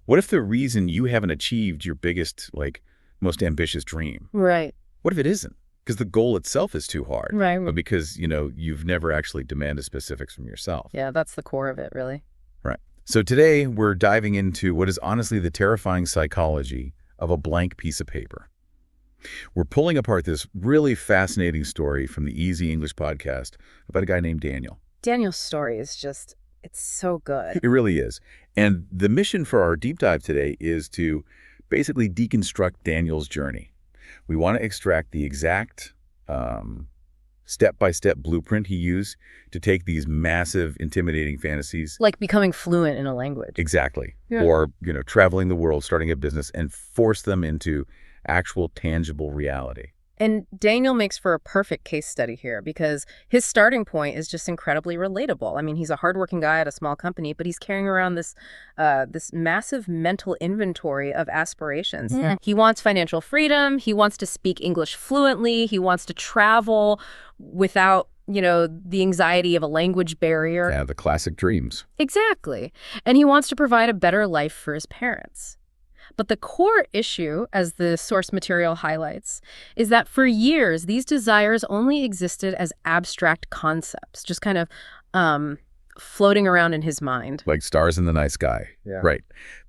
What if the reason you haven't achieved your biggest, most ambitious dream? Right. What if it isn't? Because the goal itself is too hard. Right. But because, you've never actually demanded specifics from yourself. Yeah, that's the core of it, really. Right. So today we're diving into what is honestly the terrifying psychology of a blank piece of paper. We're pulling apart this really fascinating story from the Easy English podcast about a guy named Daniel. Daniel's story is just, it's so good. It really is. And the mission for our deep dive today is to basically deconstruct Daniel's journey. We want to extract the exact step-by-step blueprint he used to take these massive, intimidating fantasies. Like becoming fluent in a language. Exactly. Yeah. Or, traveling the world, starting a business, and force them into actual tangible reality. And Daniel makes for a perfect case study here because his starting point is just incredibly relatable. I mean, he's a hardworking guy at a small company, but he's carrying around this massive mental inventory of aspirations. Yeah. He wants financial freedom. He wants to speak English fluently. He wants to travel without, the anxiety of a language barrier. Yeah, the classic dreams. Exactly. And he wants to provide a better life for his parents. But the core issue, as the source material highlights, is that for years, these desires only existed as abstract concepts, just kind of floating around in his mind. Like stars in the night sky. Yeah. Right.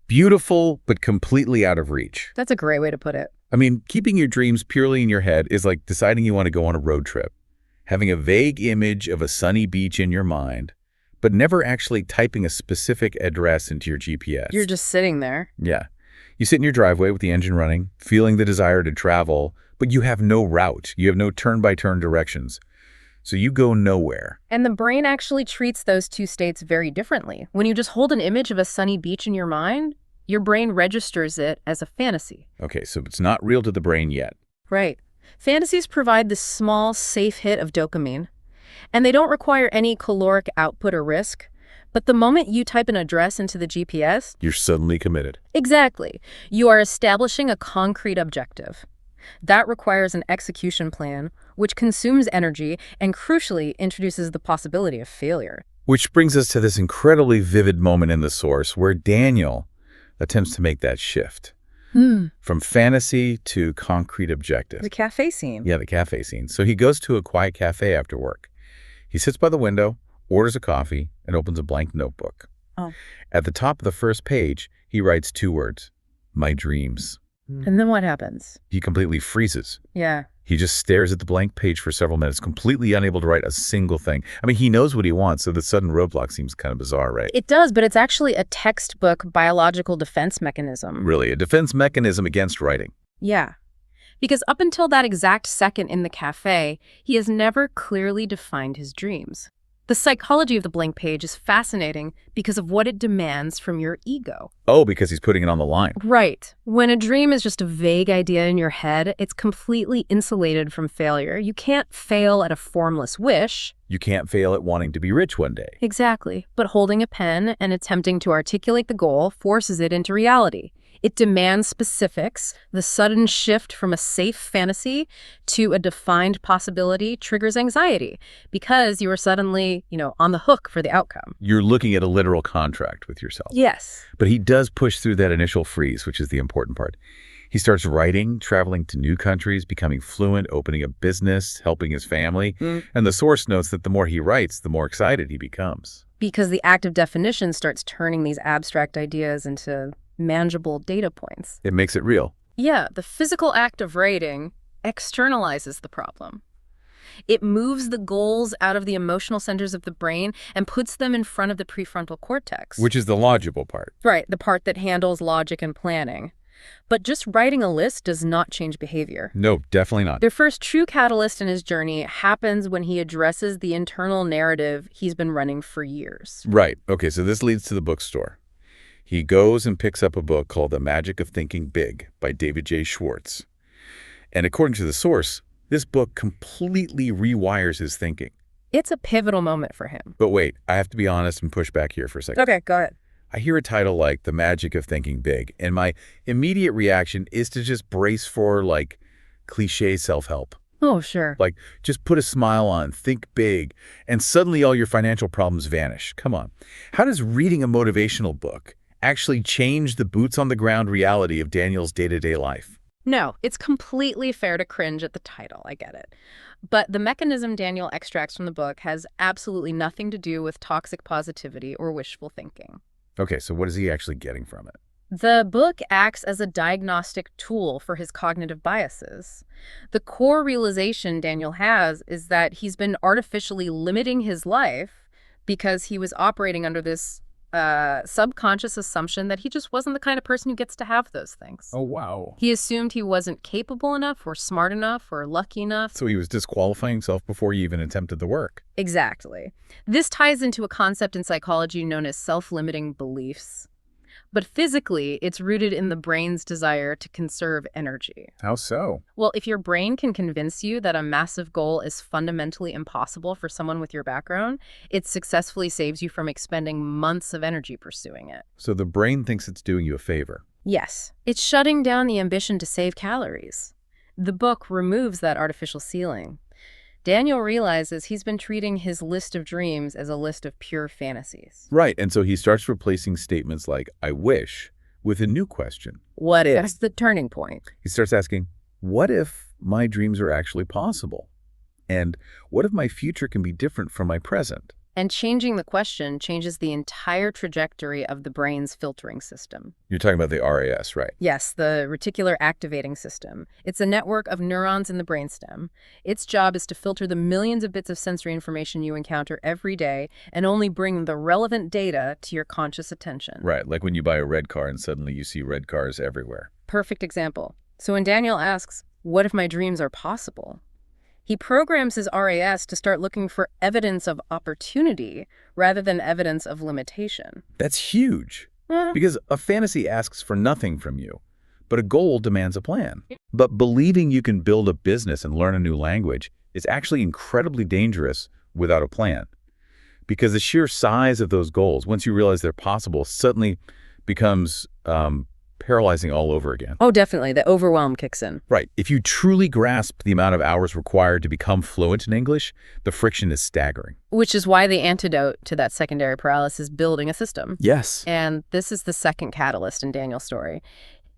Beautiful, but completely out of reach. That's a great way to put it. I mean, keeping your dreams purely in your head is like deciding you want to go on a road trip. Having a vague image of a sunny beach in your mind, but never actually typing a specific address into your GPS. You're just sitting there. Yeah. You sit in your driveway with the engine running, feeling the desire to travel, but you have no route. You have no turn-by-turn directions. So you go nowhere. And the brain actually treats those two states very differently. When you just hold an image of a sunny beach in your mind, your brain registers it as a fantasy. Okay, so it's not real to the brain yet. Right. Fantasies provide this small, safe hit of dopamine, and they don't require any caloric output or risk. But the moment you type an address into the GPS... You're suddenly committed. Exactly. You are establishing a concrete objective. That requires an execution plan, which consumes energy and, crucially, introduces the possibility of failure. Which brings us to this incredibly vivid moment in the source where Daniel attempts to make that shift. From fantasy to concrete objective. The cafe scene. Yeah, the cafe scene. So he goes to a quiet cafe after work. He sits by the window, orders a coffee, and opens a blank notebook. Oh. At the top of the first page, he writes 2 words, my dreams. And then what happens? He completely freezes. Yeah. He just stares at the blank page for several minutes, completely unable to write a single thing. I mean, he knows what he wants, so the sudden roadblock seems kind of bizarre, right? It does, but it's actually a textbook biological defense mechanism. Really, a defense mechanism against writing. Yeah. Because up until that exact second in the cafe, he has never clearly defined his dreams. The psychology of the blank page is fascinating because of what it demands from your ego. Oh, because he's putting it on the line. Right. When a dream is just a vague idea in your head, it's completely insulated from failure. You can't fail at a formless wish. You can't fail at wanting to be rich one day. Exactly. But holding a pen and attempting to articulate the goal forces it into reality. It demands specifics. The sudden shift from a safe fantasy to a defined possibility triggers anxiety because you are suddenly, on the hook for the outcome. You're looking at a literal contract with yourself. Yes. But he does push through that initial freeze, which is the important part. He starts writing, traveling to new countries, becoming fluent, opening a business, helping his family. And the source notes that the more he writes, the more excited he becomes. Because the act of definition starts turning these abstract ideas into manageable data points. It makes it real. Yeah, the physical act of writing externalizes the problem. It moves the goals out of the emotional centers of the brain and puts them in front of the prefrontal cortex. Which is the logical part. Right, the part that handles logic and planning. But just writing a list does not change behavior. No, definitely not. The first true catalyst in his journey happens when he addresses the internal narrative he's been running for years. Right. Okay, so this leads to the bookstore. He goes and picks up a book called The Magic of Thinking Big by David J. Schwartz. And according to the source, this book completely rewires his thinking. It's a pivotal moment for him. But wait, I have to be honest and push back here for a second. Okay, go ahead. I hear a title like The Magic of Thinking Big, and my immediate reaction is to just brace for, cliche self-help. Oh, sure. Just put a smile on, think big, and suddenly all your financial problems vanish. Come on. How does reading a motivational book actually change the boots-on-the-ground reality of Daniel's day-to-day life. No, it's completely fair to cringe at the title. I get it. But the mechanism Daniel extracts from the book has absolutely nothing to do with toxic positivity or wishful thinking. Okay, so what is he actually getting from it? The book acts as a diagnostic tool for his cognitive biases. The core realization Daniel has is that he's been artificially limiting his life because he was operating under this subconscious assumption that he just wasn't the kind of person who gets to have those things. Oh, wow. He assumed he wasn't capable enough or smart enough or lucky enough. So he was disqualifying himself before he even attempted the work. Exactly. This ties into a concept in psychology known as self-limiting beliefs. But physically, it's rooted in the brain's desire to conserve energy. How so? Well, if your brain can convince you that a massive goal is fundamentally impossible for someone with your background, it successfully saves you from expending months of energy pursuing it. So the brain thinks it's doing you a favor. Yes, it's shutting down the ambition to save calories. The book removes that artificial ceiling. Daniel realizes he's been treating his list of dreams as a list of pure fantasies. Right, and so he starts replacing statements like, I wish, with a new question. What if? That's the turning point. He starts asking, what if my dreams are actually possible? And what if my future can be different from my present? And changing the question changes the entire trajectory of the brain's filtering system. You're talking about the RAS, right? Yes, the reticular activating system. It's a network of neurons in the brainstem. Its job is to filter the millions of bits of sensory information you encounter every day and only bring the relevant data to your conscious attention. Right, like when you buy a red car and suddenly you see red cars everywhere. Perfect example. So when Daniel asks, what if my dreams are possible? He programs his RAS to start looking for evidence of opportunity rather than evidence of limitation. That's huge. Because a fantasy asks for nothing from you, but a goal demands a plan. But believing you can build a business and learn a new language is actually incredibly dangerous without a plan. Because the sheer size of those goals, once you realize they're possible, suddenly becomes paralyzing all over again. Oh, definitely. The overwhelm kicks in. Right. If you truly grasp the amount of hours required to become fluent in English, the friction is staggering. Which is why the antidote to that secondary paralysis is building a system. Yes. And this is the second catalyst in Daniel's story.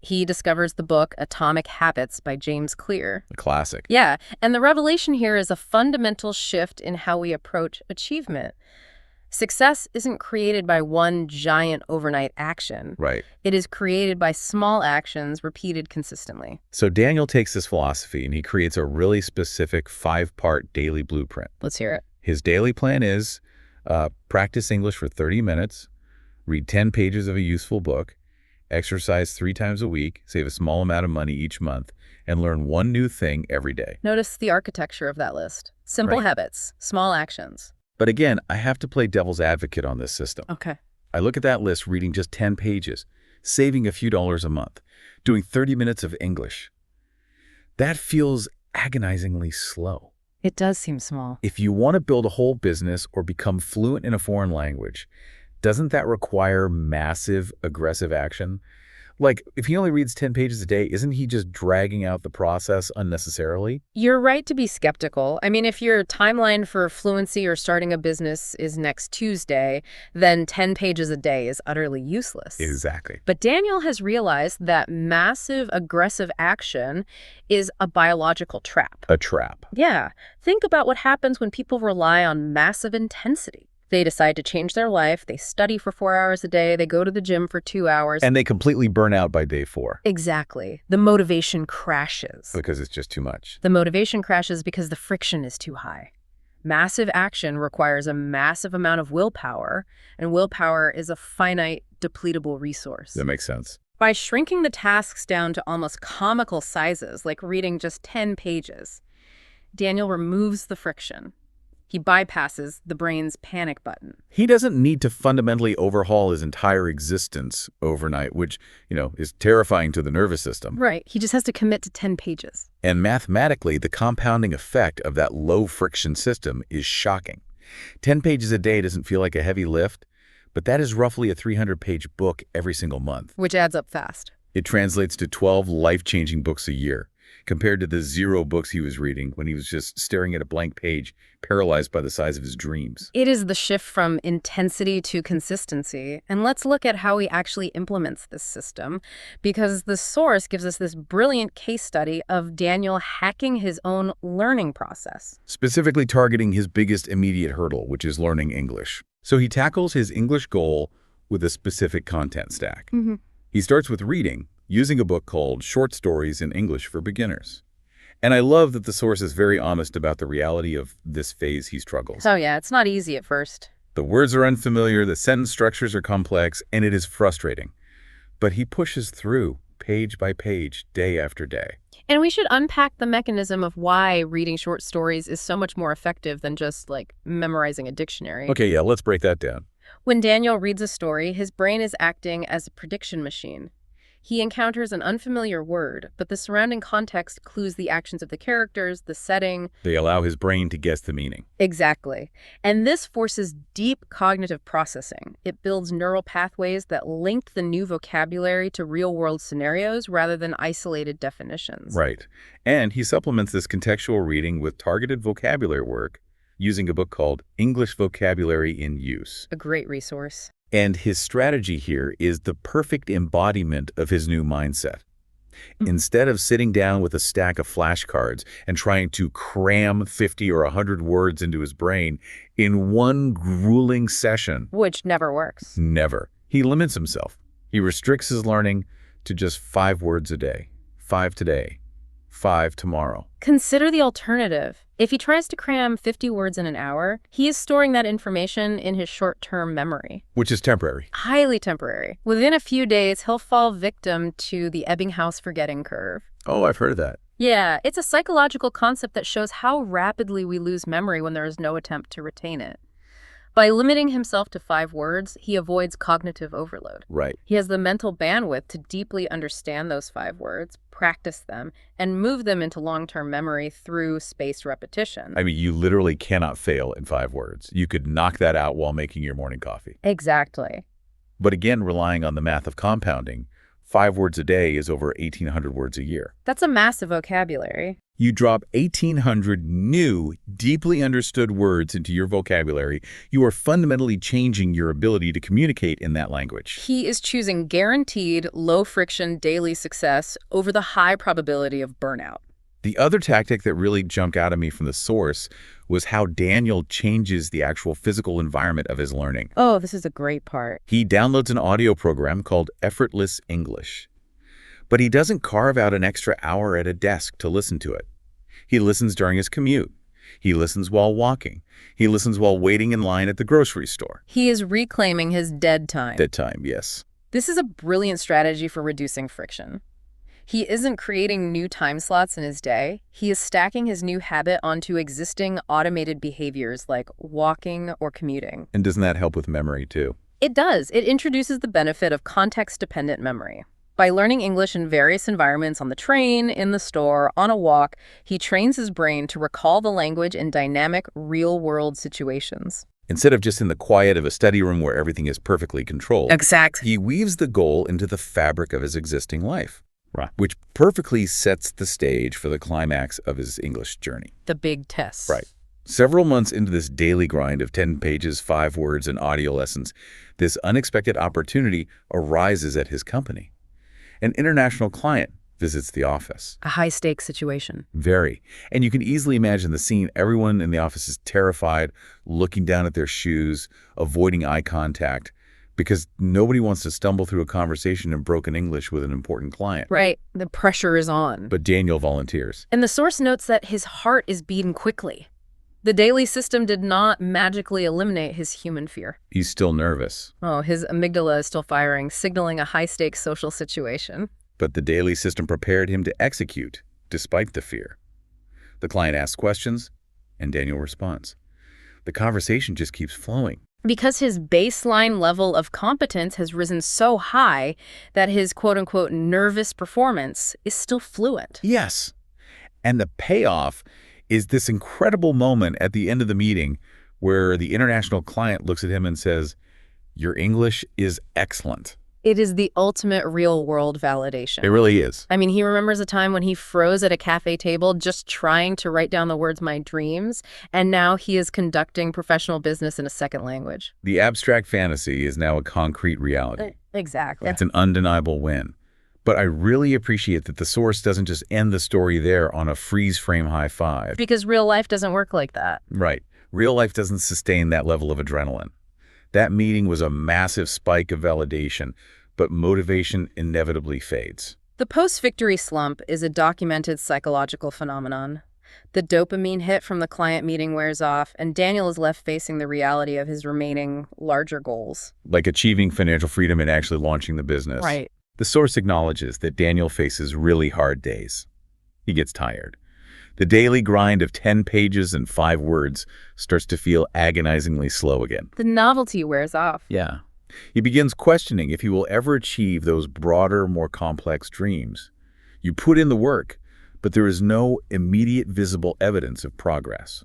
He discovers the book Atomic Habits by James Clear. A classic. Yeah. And the revelation here is a fundamental shift in how we approach achievement. Success isn't created by one giant overnight action. Right. It is created by small actions repeated consistently. So Daniel takes this philosophy and he creates a really specific 5-part daily blueprint. Let's hear it. His daily plan is practice English for 30 minutes, read 10 pages of a useful book, exercise 3 times a week, save a small amount of money each month, and learn one new thing every day. Notice the architecture of that list. Simple habits, small actions. But again, I have to play devil's advocate on this system. Okay. I look at that list reading just 10 pages, saving a few dollars a month, doing 30 minutes of English. That feels agonizingly slow. It does seem small. If you want to build a whole business or become fluent in a foreign language, doesn't that require massive, aggressive action? Like, if he only reads 10 pages a day, isn't he just dragging out the process unnecessarily? You're right to be skeptical. I mean, if your timeline for fluency or starting a business is next Tuesday, then 10 pages a day is utterly useless. Exactly. But Daniel has realized that massive, aggressive action is a biological trap. A trap. Yeah. Think about what happens when people rely on massive intensity. They decide to change their life, they study for 4 hours a day, they go to the gym for 2 hours. And they completely burn out by day 4. Exactly. The motivation crashes. Because it's just too much. The motivation crashes because the friction is too high. Massive action requires a massive amount of willpower, and willpower is a finite, depletable resource. That makes sense. By shrinking the tasks down to almost comical sizes, like reading just 10 pages, Daniel removes the friction. He bypasses the brain's panic button. He doesn't need to fundamentally overhaul his entire existence overnight, which, is terrifying to the nervous system. Right. He just has to commit to 10 pages. And mathematically, the compounding effect of that low-friction system is shocking. 10 pages a day doesn't feel like a heavy lift, but that is roughly a 300-page book every single month. Which adds up fast. It translates to 12 life-changing books a year. compared to the 0 books he was reading when he was just staring at a blank page, paralyzed by the size of his dreams. It is the shift from intensity to consistency. And let's look at how he actually implements this system, because the source gives us this brilliant case study of Daniel hacking his own learning process. Specifically targeting his biggest immediate hurdle, which is learning English. So he tackles his English goal with a specific content stack. He starts with reading, using a book called Short Stories in English for Beginners. And I love that the source is very honest about the reality of this phase he struggles. Oh yeah, it's not easy at first. The words are unfamiliar, the sentence structures are complex, and it is frustrating. But he pushes through, page by page, day after day. And we should unpack the mechanism of why reading short stories is so much more effective than just, like, memorizing a dictionary. Okay, yeah, let's break that down. When Daniel reads a story, his brain is acting as a prediction machine. He encounters an unfamiliar word, but the surrounding context clues the actions of the characters, the setting. They allow his brain to guess the meaning. Exactly. And this forces deep cognitive processing. It builds neural pathways that link the new vocabulary to real-world scenarios rather than isolated definitions. Right. And he supplements this contextual reading with targeted vocabulary work using a book called English Vocabulary in Use. A great resource. And his strategy here is the perfect embodiment of his new mindset. Instead of sitting down with a stack of flashcards and trying to cram 50 or 100 words into his brain in one grueling session. Which never works. Never. He limits himself. He restricts his learning to just 5 words a day. 5 today. 5 tomorrow. Consider the alternative. If he tries to cram 50 words in an hour, he is storing that information in his short-term memory. Which is temporary. Highly temporary. Within a few days, he'll fall victim to the Ebbinghaus forgetting curve. Oh, I've heard of that. Yeah, it's a psychological concept that shows how rapidly we lose memory when there is no attempt to retain it. By limiting himself to 5 words, he avoids cognitive overload. Right. He has the mental bandwidth to deeply understand those 5 words, practice them, and move them into long-term memory through spaced repetition. I mean, you literally cannot fail in 5 words. You could knock that out while making your morning coffee. Exactly. But again, relying on the math of compounding, 5 words a day is over 1,800 words a year. That's a massive vocabulary. You drop 1,800 new, deeply understood words into your vocabulary, you are fundamentally changing your ability to communicate in that language. He is choosing guaranteed, low-friction daily success over the high probability of burnout. The other tactic that really jumped out at me from the source was how Daniel changes the actual physical environment of his learning. Oh, this is a great part. He downloads an audio program called Effortless English. But he doesn't carve out an extra hour at a desk to listen to it. He listens during his commute. He listens while walking. He listens while waiting in line at the grocery store. He is reclaiming his dead time. Dead time, yes. This is a brilliant strategy for reducing friction. He isn't creating new time slots in his day. He is stacking his new habit onto existing automated behaviors like walking or commuting. And doesn't that help with memory, too? It does. It introduces the benefit of context-dependent memory. By learning English in various environments on the train, in the store, on a walk, he trains his brain to recall the language in dynamic, real-world situations. Instead of just in the quiet of a study room where everything is perfectly controlled. Exactly. He weaves the goal into the fabric of his existing life. Right. Which perfectly sets the stage for the climax of his English journey. The big test. Right. Several months into this daily grind of 10 pages, 5 words, and audio lessons, this unexpected opportunity arises at his company. An international client visits the office. A high-stakes situation. Very. And you can easily imagine the scene. Everyone in the office is terrified, looking down at their shoes, avoiding eye contact, because nobody wants to stumble through a conversation in broken English with an important client. Right. The pressure is on. But Daniel volunteers. And the source notes that his heart is beating quickly. The daily system did not magically eliminate his human fear. He's still nervous. Oh, his amygdala is still firing, signaling a high-stakes social situation. But the daily system prepared him to execute, despite the fear. The client asks questions, and Daniel responds. The conversation just keeps flowing. Because his baseline level of competence has risen so high that his quote-unquote nervous performance is still fluent. Yes. And the payoff is this incredible moment at the end of the meeting where the international client looks at him and says, "Your English is excellent." It is the ultimate real-world validation. It really is. I mean, he remembers a time when he froze at a cafe table just trying to write down the words "my dreams," and now he is conducting professional business in a second language. The abstract fantasy is now a concrete reality. Exactly. It's an undeniable win. But I really appreciate that the source doesn't just end the story there on a freeze-frame high five. Because real life doesn't work like that. Right. Real life doesn't sustain that level of adrenaline. That meeting was a massive spike of validation, but motivation inevitably fades. The post-victory slump is a documented psychological phenomenon. The dopamine hit from the client meeting wears off, and Daniel is left facing the reality of his remaining larger goals. Like achieving financial freedom and actually launching the business. Right. The source acknowledges that Daniel faces really hard days. He gets tired. The daily grind of 10 pages and 5 words starts to feel agonizingly slow again. The novelty wears off. Yeah. He begins questioning if he will ever achieve those broader, more complex dreams. You put in the work, but there is no immediate visible evidence of progress.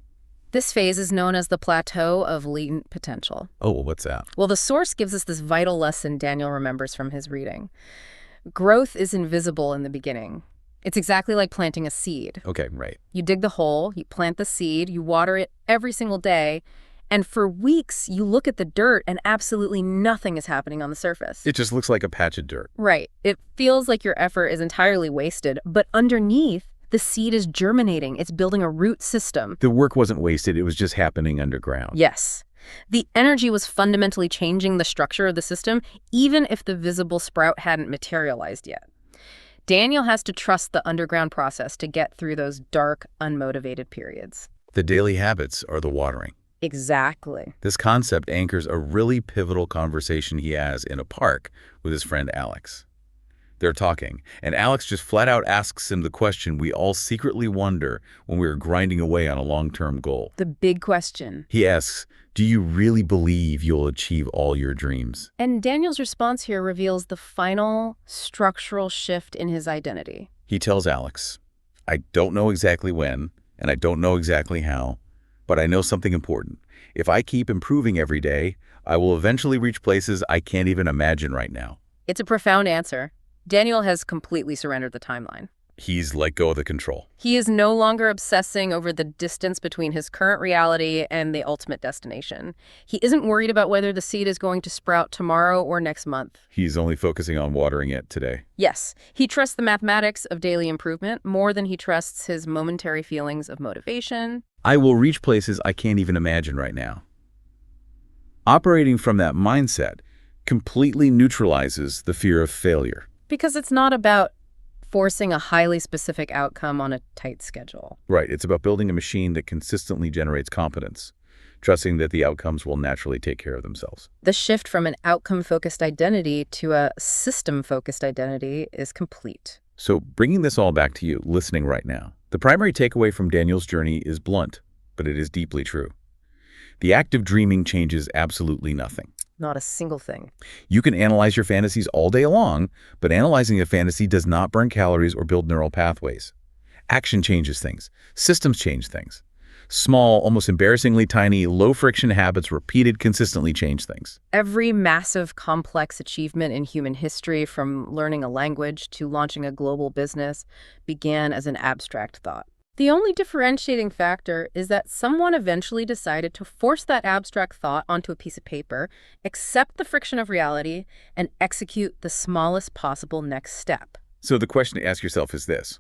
This phase is known as the plateau of latent potential. Oh, well, what's that? Well, the source gives us this vital lesson Daniel remembers from his reading. Growth is invisible in the beginning. It's exactly like planting a seed. Okay, right. You dig the hole, you plant the seed, you water it every single day, and for weeks you look at the dirt and absolutely nothing is happening on the surface. It just looks like a patch of dirt. Right. It feels like your effort is entirely wasted, but underneath, the seed is germinating. It's building a root system. The work wasn't wasted, it was just happening underground. Yes. The energy was fundamentally changing the structure of the system, even if the visible sprout hadn't materialized yet. Daniel has to trust the underground process to get through those dark, unmotivated periods. The daily habits are the watering. Exactly. This concept anchors a really pivotal conversation he has in a park with his friend Alex. They're talking, and Alex just flat out asks him the question we all secretly wonder when we're grinding away on a long-term goal. The big question. He asks, do you really believe you'll achieve all your dreams? And Daniel's response here reveals the final structural shift in his identity. He tells Alex, I don't know exactly when, and I don't know exactly how, but I know something important. If I keep improving every day, I will eventually reach places I can't even imagine right now. It's a profound answer. Daniel has completely surrendered the timeline. He's let go of the control. He is no longer obsessing over the distance between his current reality and the ultimate destination. He isn't worried about whether the seed is going to sprout tomorrow or next month. He's only focusing on watering it today. Yes, he trusts the mathematics of daily improvement more than he trusts his momentary feelings of motivation. I will reach places I can't even imagine right now. Operating from that mindset completely neutralizes the fear of failure. Because it's not about forcing a highly specific outcome on a tight schedule. Right. It's about building a machine that consistently generates competence, trusting that the outcomes will naturally take care of themselves. The shift from an outcome-focused identity to a system-focused identity is complete. So bringing this all back to you, listening right now, the primary takeaway from Daniel's journey is blunt, but it is deeply true. The act of dreaming changes absolutely nothing. Not a single thing. You can analyze your fantasies all day long, but analyzing a fantasy does not burn calories or build neural pathways. Action changes things. Systems change things. Small, almost embarrassingly tiny, low-friction habits repeated consistently change things. Every massive, complex achievement in human history, from learning a language to launching a global business, began as an abstract thought. The only differentiating factor is that someone eventually decided to force that abstract thought onto a piece of paper, accept the friction of reality, and execute the smallest possible next step. So the question to ask yourself is this.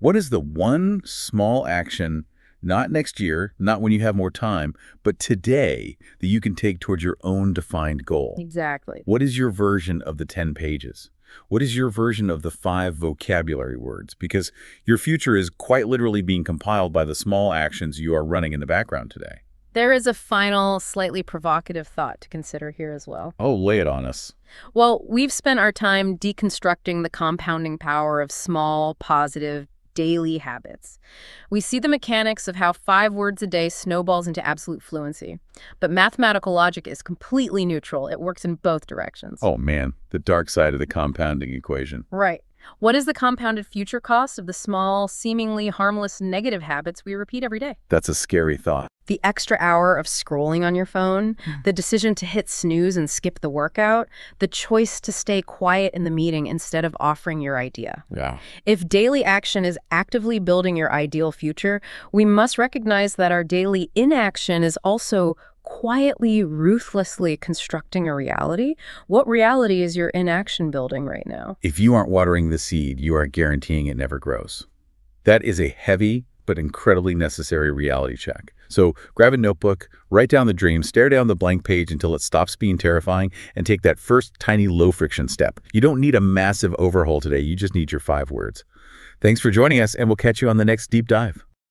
What is the one small action, not next year, not when you have more time, but today, that you can take towards your own defined goal? Exactly. What is your version of the 10 pages? What is your version of the 5 vocabulary words? Because your future is quite literally being compiled by the small actions you are running in the background today. There is a final, slightly provocative thought to consider here as well. Oh, lay it on us. Well, we've spent our time deconstructing the compounding power of small, positive, daily habits. We see the mechanics of how 5 words a day snowballs into absolute fluency. But mathematical logic is completely neutral. It works in both directions. Oh man, the dark side of the compounding equation. Right. What is the compounded future cost of the small, seemingly harmless negative habits we repeat every day? That's a scary thought. The extra hour of scrolling on your phone, the decision to hit snooze and skip the workout, the choice to stay quiet in the meeting instead of offering your idea. Yeah. If daily action is actively building your ideal future, we must recognize that our daily inaction is also quietly, ruthlessly constructing a reality. What reality is your inaction building right now? If you aren't watering the seed, you are guaranteeing it never grows. That is a heavy but incredibly necessary reality check. So grab a notebook, write down the dream, stare down the blank page until it stops being terrifying, and take that first tiny low-friction step. You don't need a massive overhaul today. You just need your 5 words. Thanks for joining us, and we'll catch you on the next deep dive.